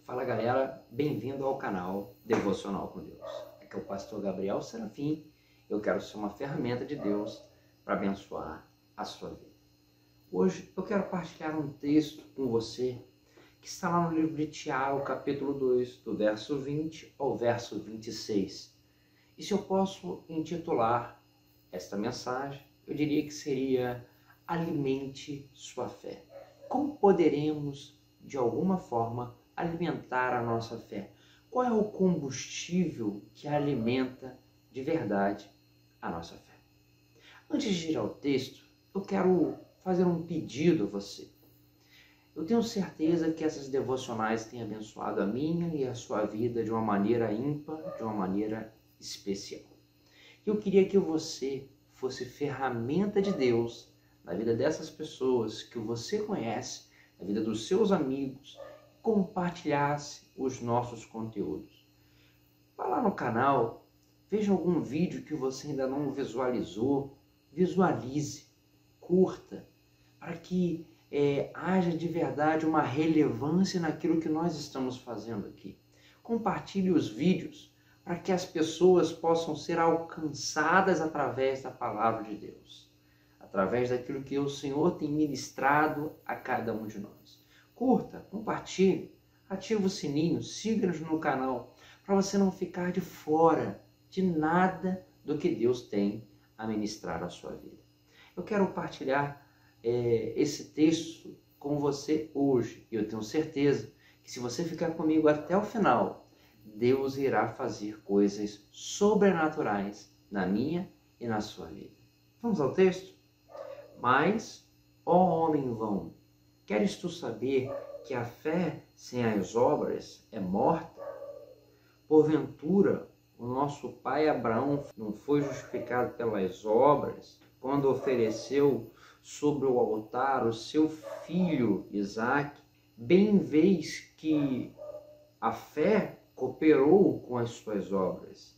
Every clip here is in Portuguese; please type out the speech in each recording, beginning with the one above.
Fala galera, bem-vindo ao canal Devocional com Deus. Aqui é o pastor Gabriel Serafim. Eu quero ser uma ferramenta de Deus para abençoar a sua vida. Hoje eu quero partilhar um texto com você que está lá no livro de Tiago, capítulo 2, do verso 20 ao verso 26. E se eu posso intitular esta mensagem, eu diria que seria: alimente sua fé. Como poderemos, de alguma forma, alimentar a nossa fé? Qual é o combustível que alimenta de verdade a nossa fé? Antes de ir ao texto, eu quero fazer um pedido a você. Eu tenho certeza que essas devocionais têm abençoado a minha e a sua vida de uma maneira ímpar, de uma maneira especial. Eu queria que você fosse ferramenta de Deus na vida dessas pessoas que você conhece, na vida dos seus amigos, compartilhasse os nossos conteúdos. Vá lá no canal, veja algum vídeo que você ainda não visualizou, visualize, curta, para que haja de verdade uma relevância naquilo que nós estamos fazendo aqui. Compartilhe os vídeos para que as pessoas possam ser alcançadas através da palavra de Deus, através daquilo que o Senhor tem ministrado a cada um de nós. Curta, compartilhe, ative o sininho, siga-nos no canal, para você não ficar de fora de nada do que Deus tem a ministrar à sua vida. Eu quero partilhar esse texto com você hoje, e eu tenho certeza que se você ficar comigo até o final, Deus irá fazer coisas sobrenaturais na minha e na sua vida. Vamos ao texto? Mas, ó homem vão, queres tu saber que a fé sem as obras é morta? Porventura, o nosso pai Abraão não foi justificado pelas obras quando ofereceu sobre o altar o seu filho Isaque? Bem vês que a fé cooperou com as suas obras,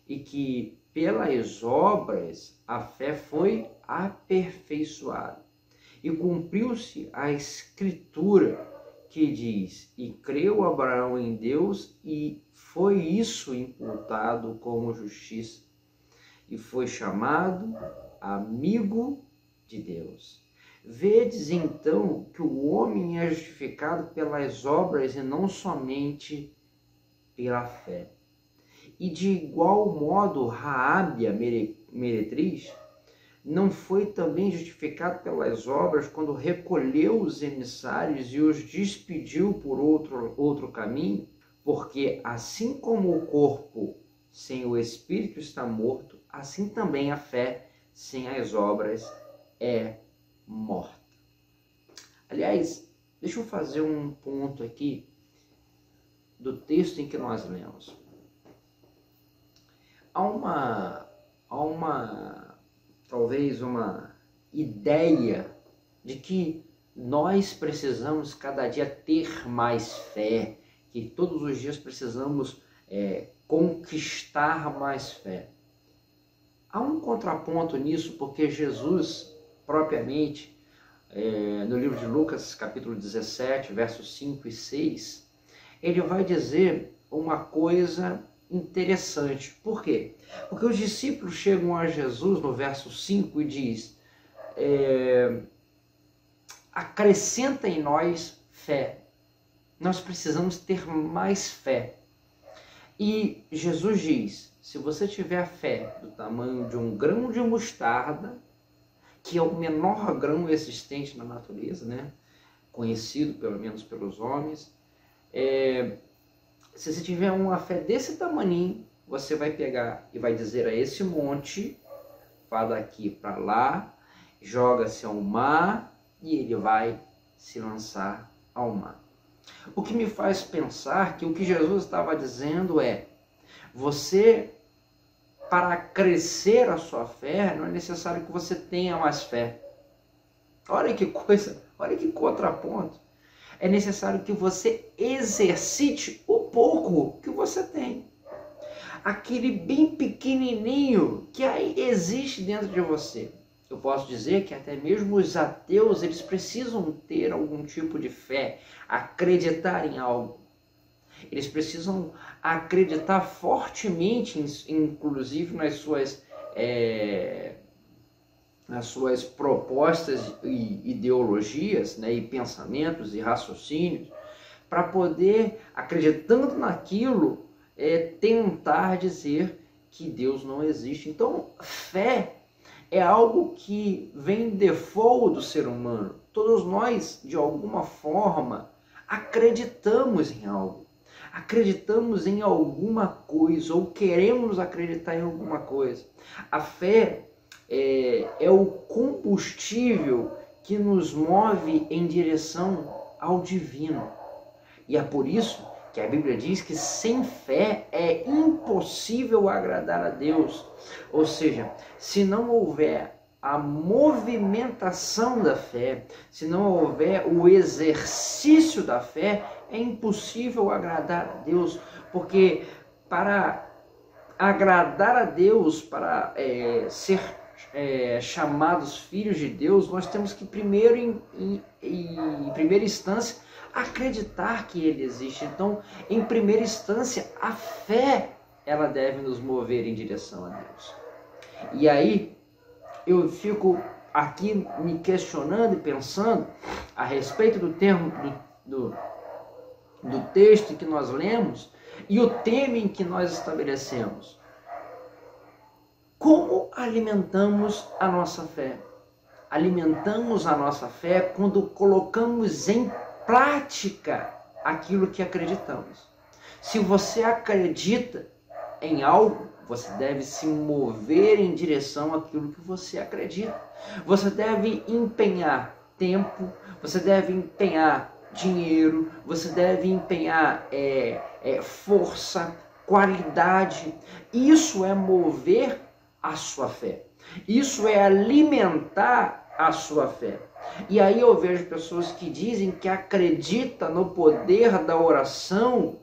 e que pelas obras a fé foi aperfeiçoada. E cumpriu-se a escritura que diz: e creu Abraão em Deus, e foi isso imputado como justiça, e foi chamado amigo de Deus. Vedes então que o homem é justificado pelas obras e não somente pela fé. E de igual modo Raabe, a meretriz, não foi também justificado pelas obras quando recolheu os emissários e os despediu por outro caminho? Porque assim como o corpo sem o espírito está morto, assim também a fé sem as obras é morta. Aliás, deixa eu fazer um ponto aqui do texto em que nós lemos. Há talvez uma ideia de que nós precisamos cada dia ter mais fé, que todos os dias precisamos conquistar mais fé. Há um contraponto nisso, porque Jesus, propriamente, no livro de Lucas, capítulo 17, versos 5 e 6, ele vai dizer uma coisa interessante. Por quê? Porque os discípulos chegam a Jesus no verso 5 e diz: acrescenta em nós fé. Nós precisamos ter mais fé. E Jesus diz: se você tiver fé do tamanho de um grão de mostarda, que é o menor grão existente na natureza, né? Conhecido pelo menos pelos homens, se você tiver uma fé desse tamaninho, você vai pegar e vai dizer a esse monte: vá daqui para lá, joga-se ao mar, e ele vai se lançar ao mar. O que me faz pensar que o que Jesus estava dizendo é: você, para crescer a sua fé, não é necessário que você tenha mais fé. Olha que coisa, olha que contraponto. É necessário que você exercite o pouco que você tem. Aquele bem pequenininho que aí existe dentro de você. Eu posso dizer que até mesmo os ateus, eles precisam ter algum tipo de fé, acreditar em algo. Eles precisam acreditar fortemente, inclusive nas suas propostas e ideologias, né, e pensamentos e raciocínios, para poder, acreditando naquilo, tentar dizer que Deus não existe. Então, fé é algo que vem de default do ser humano. Todos nós, de alguma forma, acreditamos em algo. Acreditamos em alguma coisa ou queremos acreditar em alguma coisa. A fé é o combustível que nos move em direção ao divino. E é por isso que a Bíblia diz que sem fé é impossível agradar a Deus. Ou seja, se não houver a movimentação da fé, se não houver o exercício da fé, é impossível agradar a Deus, porque para agradar a Deus, para ser chamados filhos de Deus, nós temos que primeiro, em primeira instância, acreditar que Ele existe. Então, em primeira instância, a fé, ela deve nos mover em direção a Deus. E aí, eu fico aqui me questionando e pensando a respeito do termo do texto que nós lemos e o tema em que nós estabelecemos. Como alimentamos a nossa fé? Alimentamos a nossa fé quando colocamos em prática aquilo que acreditamos. Se você acredita em algo, você deve se mover em direção àquilo que você acredita. Você deve empenhar tempo, você deve empenhar dinheiro, você deve empenhar força, qualidade. Isso é mover a sua fé. Isso é alimentar a sua fé. E aí eu vejo pessoas que dizem que acreditam no poder da oração,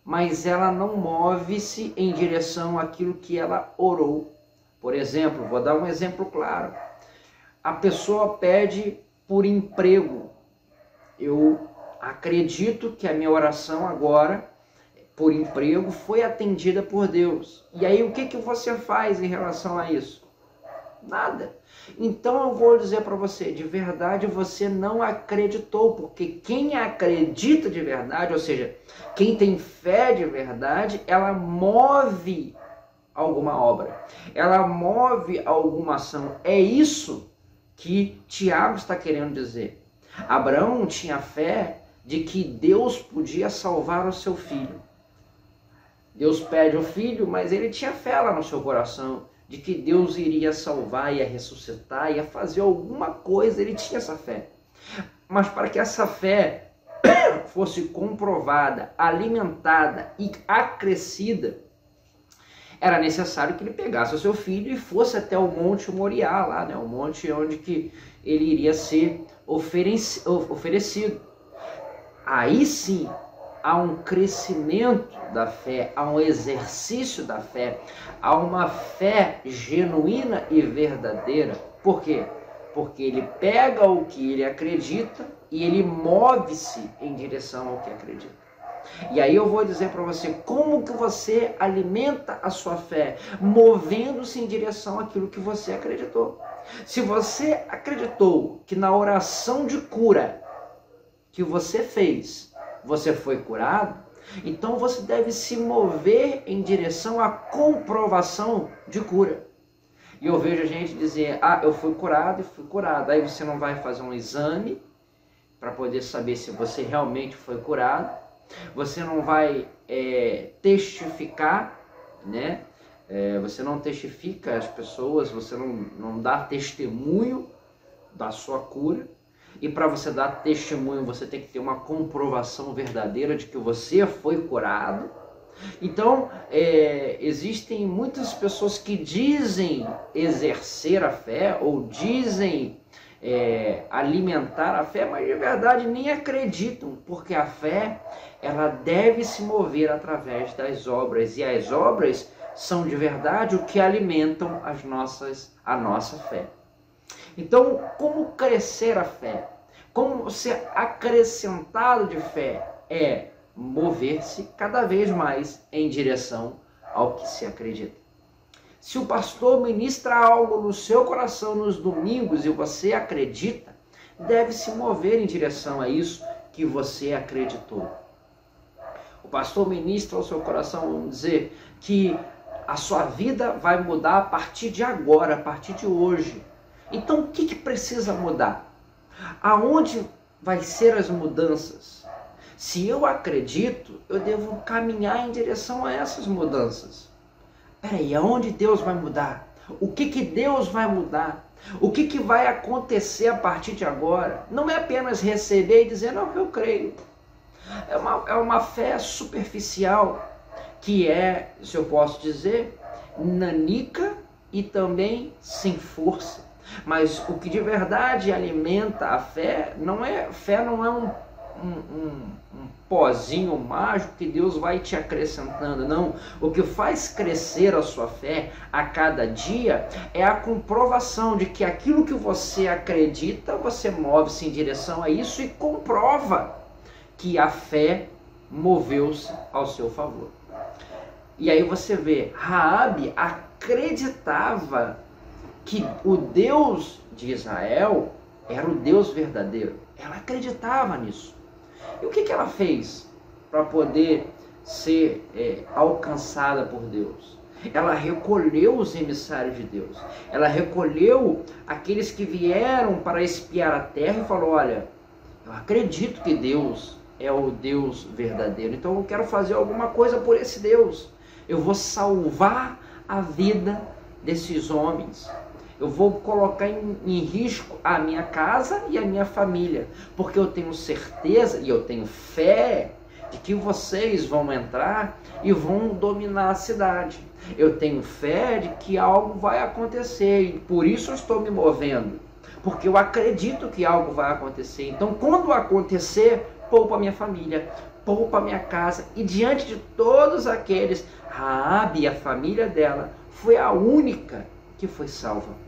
mas ela não move-se em direção àquilo que ela orou. Por exemplo, vou dar um exemplo claro. A pessoa pede por emprego. Eu acredito que a minha oração agora, por emprego, foi atendida por Deus. E aí o que você faz em relação a isso? Nada. Então eu vou dizer para você, de verdade você não acreditou, porque quem acredita de verdade, ou seja, quem tem fé de verdade, ela move alguma obra, ela move alguma ação. É isso que Tiago está querendo dizer. Abraão tinha fé de que Deus podia salvar o seu filho. Deus pede o filho, mas ele tinha fé lá no seu coração de que Deus iria salvar, ia ressuscitar, ia fazer alguma coisa. Ele tinha essa fé. Mas para que essa fé fosse comprovada, alimentada e acrescida, era necessário que ele pegasse o seu filho e fosse até o Monte Moriá, lá, né? O monte onde que ele iria ser oferecido. Aí sim, há um crescimento da fé, há um exercício da fé, há uma fé genuína e verdadeira. Por quê? Porque ele pega o que ele acredita e ele move-se em direção ao que acredita. E aí eu vou dizer para você como que você alimenta a sua fé, movendo-se em direção àquilo que você acreditou. Se você acreditou que na oração de cura que você fez, você foi curado, então você deve se mover em direção à comprovação de cura. E eu vejo a gente dizer, eu fui curado e fui curado. Aí você não vai fazer um exame para poder saber se você realmente foi curado. Você não vai testificar, né? Você não testifica as pessoas, você não dá testemunho da sua cura. E para você dar testemunho, você tem que ter uma comprovação verdadeira de que você foi curado. Então, existem muitas pessoas que dizem exercer a fé ou dizem alimentar a fé, mas de verdade nem acreditam, porque a fé ela deve se mover através das obras, e as obras são de verdade o que alimentam a nossa fé. Então, como crescer a fé? Como ser acrescentado de fé? É mover-se cada vez mais em direção ao que se acredita. Se o pastor ministra algo no seu coração nos domingos e você acredita, deve se mover em direção a isso que você acreditou. O pastor ministra ao seu coração, vamos dizer, que a sua vida vai mudar a partir de agora, a partir de hoje. Então, o que precisa mudar? Aonde vai ser as mudanças? Se eu acredito, eu devo caminhar em direção a essas mudanças. Peraí, aonde Deus vai mudar? O que Deus vai mudar? O que vai acontecer a partir de agora? Não é apenas receber e dizer, não, eu creio. É uma fé superficial, que é, se eu posso dizer, nanica e também sem força. Mas o que de verdade alimenta a fé não é um pozinho mágico que Deus vai te acrescentando, não. O que faz crescer a sua fé a cada dia é a comprovação de que aquilo que você acredita, você move-se em direção a isso e comprova que a fé moveu-se ao seu favor. E aí você vê, Raabe acreditava que o Deus de Israel era o Deus verdadeiro. Ela acreditava nisso. E o que ela fez para poder ser alcançada por Deus? Ela recolheu os emissários de Deus. Ela recolheu aqueles que vieram para espiar a terra e falou, olha, eu acredito que Deus é o Deus verdadeiro. Então eu quero fazer alguma coisa por esse Deus. Eu vou salvar a vida desses homens. Eu vou colocar em risco a minha casa e a minha família, porque eu tenho certeza e eu tenho fé de que vocês vão entrar e vão dominar a cidade. Eu tenho fé de que algo vai acontecer e por isso eu estou me movendo, porque eu acredito que algo vai acontecer. Então, quando acontecer, poupa a minha família, poupa a minha casa. E diante de todos aqueles, Raabe e a família dela foi a única que foi salva.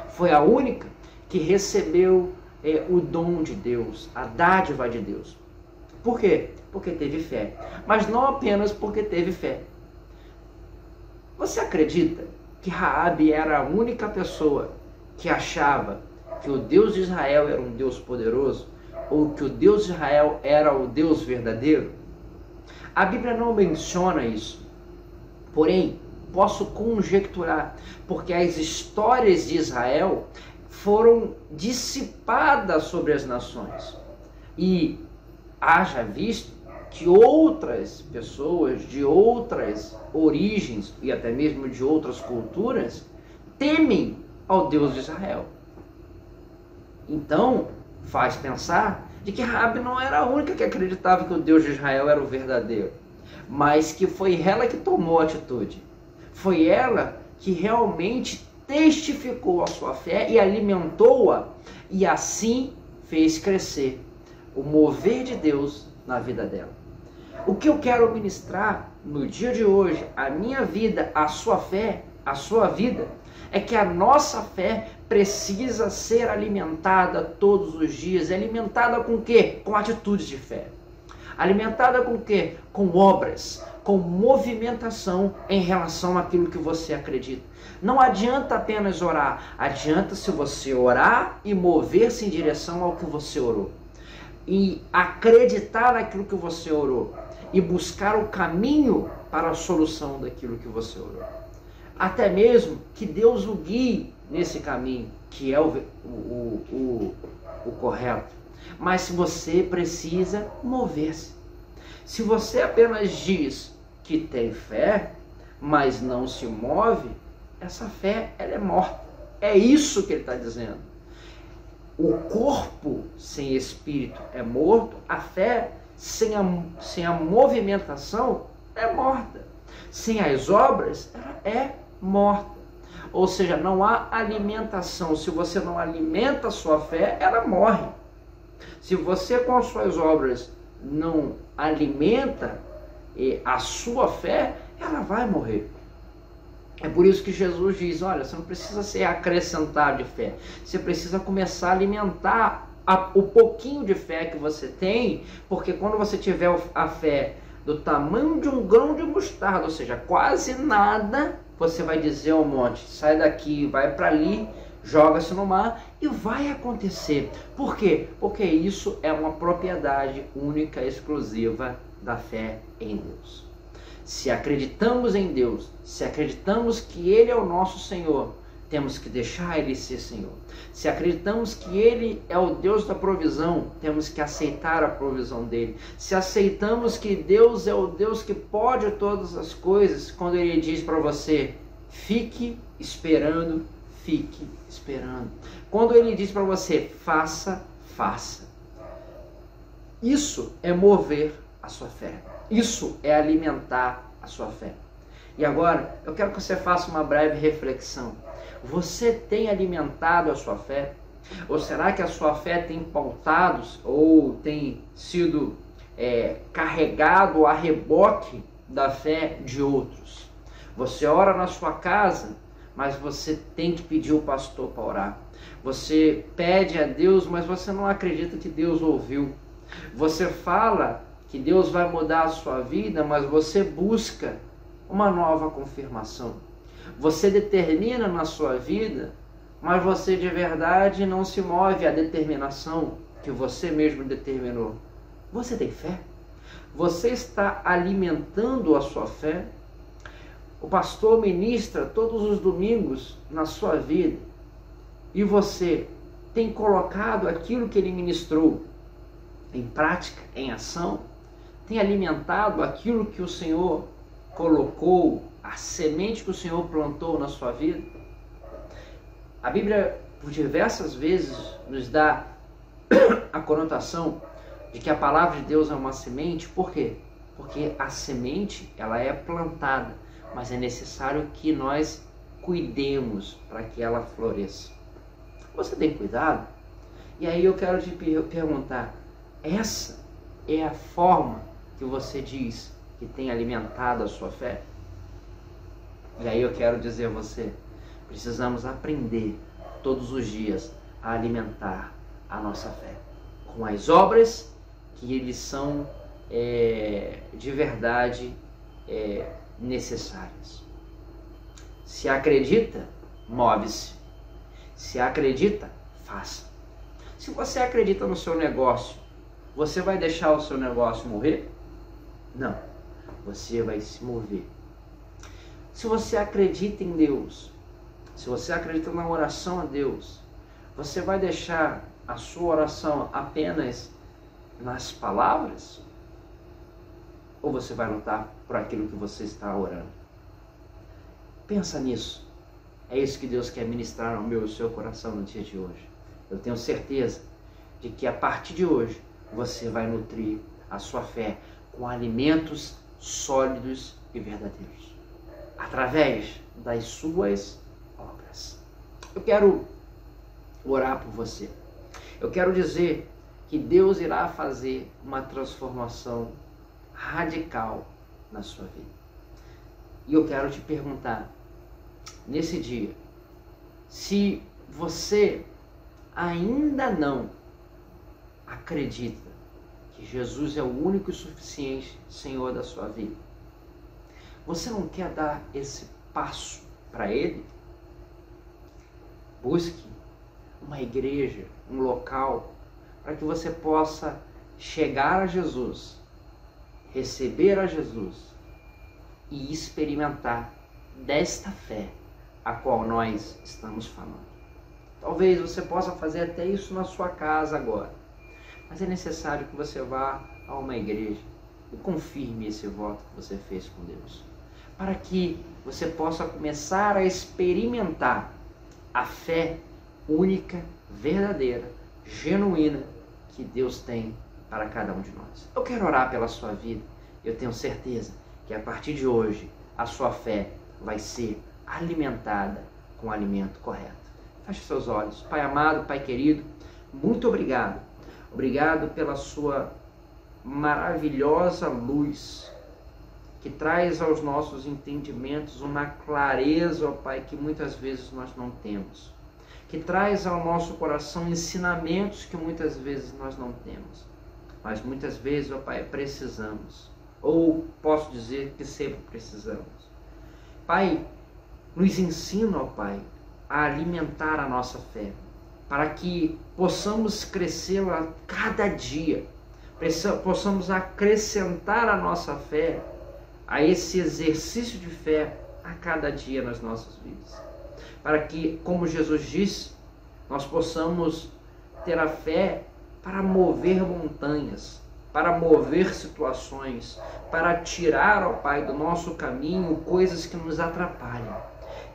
Foi a única que recebeu o dom de Deus, a dádiva de Deus. Por quê? Porque teve fé. Mas não apenas porque teve fé. Você acredita que Raabe era a única pessoa que achava que o Deus de Israel era um Deus poderoso? Ou que o Deus de Israel era o Deus verdadeiro? A Bíblia não menciona isso. Porém, posso conjecturar, porque as histórias de Israel foram dissipadas sobre as nações. E haja visto que outras pessoas de outras origens e até mesmo de outras culturas temem ao Deus de Israel. Então, faz pensar de que Raabe não era a única que acreditava que o Deus de Israel era o verdadeiro, mas que foi ela que tomou a atitude. Foi ela que realmente testificou a sua fé e alimentou-a, e assim fez crescer o mover de Deus na vida dela. O que eu quero ministrar no dia de hoje, a minha vida, a sua fé, a sua vida, é que a nossa fé precisa ser alimentada todos os dias. Alimentada com o quê? Com atitudes de fé. Alimentada com o quê? Com obras, com movimentação em relação àquilo que você acredita. Não adianta apenas orar, adianta se você orar e mover-se em direção ao que você orou. E acreditar naquilo que você orou e buscar o caminho para a solução daquilo que você orou. Até mesmo que Deus o guie nesse caminho, que é o correto. Mas você precisa mover-se. Se você apenas diz que tem fé, mas não se move, essa fé ela é morta. É isso que ele está dizendo. O corpo sem espírito é morto, a fé sem a movimentação é morta. Sem as obras, ela é morta. Ou seja, não há alimentação. Se você não alimenta a sua fé, ela morre. Se você com as suas obras não alimenta a sua fé, ela vai morrer. É por isso que Jesus diz, olha, você não precisa ser acrescentado de fé. Você precisa começar a alimentar o pouquinho de fé que você tem, porque quando você tiver a fé do tamanho de um grão de mostarda, ou seja, quase nada, você vai dizer ao monte, sai daqui, vai para ali, joga-se no mar e vai acontecer. Por quê? Porque isso é uma propriedade única, exclusiva da fé em Deus. Se acreditamos em Deus, se acreditamos que Ele é o nosso Senhor, temos que deixar Ele ser Senhor. Se acreditamos que Ele é o Deus da provisão, temos que aceitar a provisão dEle. Se aceitamos que Deus é o Deus que pode todas as coisas, quando Ele diz para você, fique esperando, fique esperando. Quando Ele diz para você, faça, faça. Isso é mover a sua fé. Isso é alimentar a sua fé. E agora, eu quero que você faça uma breve reflexão. Você tem alimentado a sua fé? Ou será que a sua fé tem pautado ou tem sido carregado a reboque da fé de outros? Você ora na sua casa, mas você tem que pedir o pastor para orar. Você pede a Deus, mas você não acredita que Deus ouviu. Você fala que Deus vai mudar a sua vida, mas você busca uma nova confirmação. Você determina na sua vida, mas você de verdade não se move à determinação que você mesmo determinou. Você tem fé? Você está alimentando a sua fé? O pastor ministra todos os domingos na sua vida e você tem colocado aquilo que ele ministrou em prática, em ação? Tem alimentado aquilo que o Senhor colocou, a semente que o Senhor plantou na sua vida? A Bíblia, por diversas vezes, nos dá a conotação de que a palavra de Deus é uma semente. Por quê? Porque a semente, ela é plantada, mas é necessário que nós cuidemos para que ela floresça. Você tem cuidado? E aí eu quero te perguntar, essa é a forma que você diz que tem alimentado a sua fé? E aí eu quero dizer a você, precisamos aprender todos os dias a alimentar a nossa fé com as obras que eles são de verdade necessárias. Se acredita, move-se. Se acredita, faça. Se você acredita no seu negócio, você vai deixar o seu negócio morrer? Não, você vai se mover. Se você acredita em Deus, se você acredita na oração a Deus, você vai deixar a sua oração apenas nas palavras? Ou você vai lutar por aquilo que você está orando? Pensa nisso. É isso que Deus quer ministrar ao meu e ao seu coração no dia de hoje. Eu tenho certeza de que a partir de hoje você vai nutrir a sua fé com alimentos sólidos e verdadeiros, através das suas obras. Eu quero orar por você. Eu quero dizer que Deus irá fazer uma transformação radical na sua vida. E eu quero te perguntar, nesse dia, se você ainda não acredita que Jesus é o único e suficiente Senhor da sua vida, você não quer dar esse passo para Ele? Busque uma igreja, um local, para que você possa chegar a Jesus, receber a Jesus e experimentar desta fé a qual nós estamos falando. Talvez você possa fazer até isso na sua casa agora, mas é necessário que você vá a uma igreja e confirme esse voto que você fez com Deus, para que você possa começar a experimentar a fé única, verdadeira, genuína que Deus tem para cada um de nós. Eu quero orar pela sua vida. Eu tenho certeza que a partir de hoje a sua fé vai ser alimentada com o alimento correto. Feche seus olhos. Pai amado, Pai querido, muito obrigado. Obrigado pela sua maravilhosa luz que traz aos nossos entendimentos uma clareza, ó Pai, que muitas vezes nós não temos. que traz ao nosso coração ensinamentos que muitas vezes nós não temos, mas muitas vezes, ó Pai, precisamos, ou posso dizer que sempre precisamos. Pai, nos ensina, ó Pai, a alimentar a nossa fé, para que possamos crescê-la a cada dia, possamos acrescentar a nossa fé a esse exercício de fé a cada dia nas nossas vidas. Para que, como Jesus disse, nós possamos ter a fé para mover montanhas, para mover situações, para tirar, ó Pai, do nosso caminho coisas que nos atrapalham.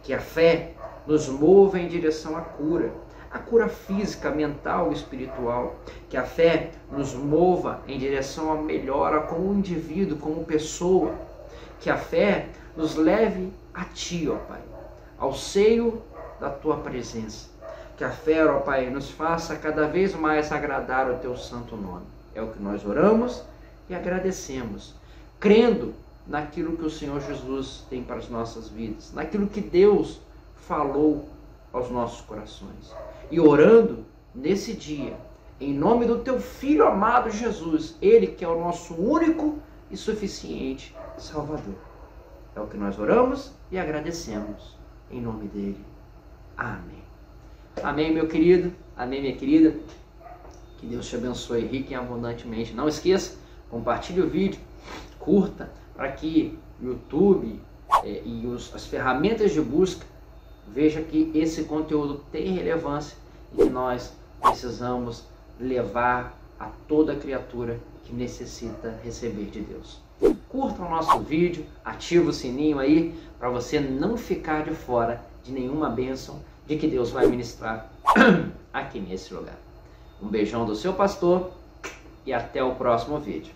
Que a fé nos mova em direção à cura física, mental e espiritual. Que a fé nos mova em direção à melhora como indivíduo, como pessoa. Que a fé nos leve a Ti, ó Pai, ao seio da Tua presença. Que a fé, ó Pai, nos faça cada vez mais agradar o Teu santo nome. É o que nós oramos e agradecemos, crendo naquilo que o Senhor Jesus tem para as nossas vidas, naquilo que Deus falou aos nossos corações. E orando nesse dia, em nome do Teu Filho amado Jesus, Ele que é o nosso único e suficiente Salvador. É o que nós oramos e agradecemos, em nome dEle. Amém. Amém, meu querido. Amém, minha querida. Que Deus te abençoe rica e abundantemente. Não esqueça, compartilhe o vídeo, curta, para que o YouTube e as ferramentas de busca vejam que esse conteúdo tem relevância e que nós precisamos levar a toda criatura que necessita receber de Deus. Curta o nosso vídeo, ativa o sininho aí para você não ficar de fora de nenhuma bênção de que Deus vai ministrar aqui nesse lugar. Um beijão do seu pastor e até o próximo vídeo.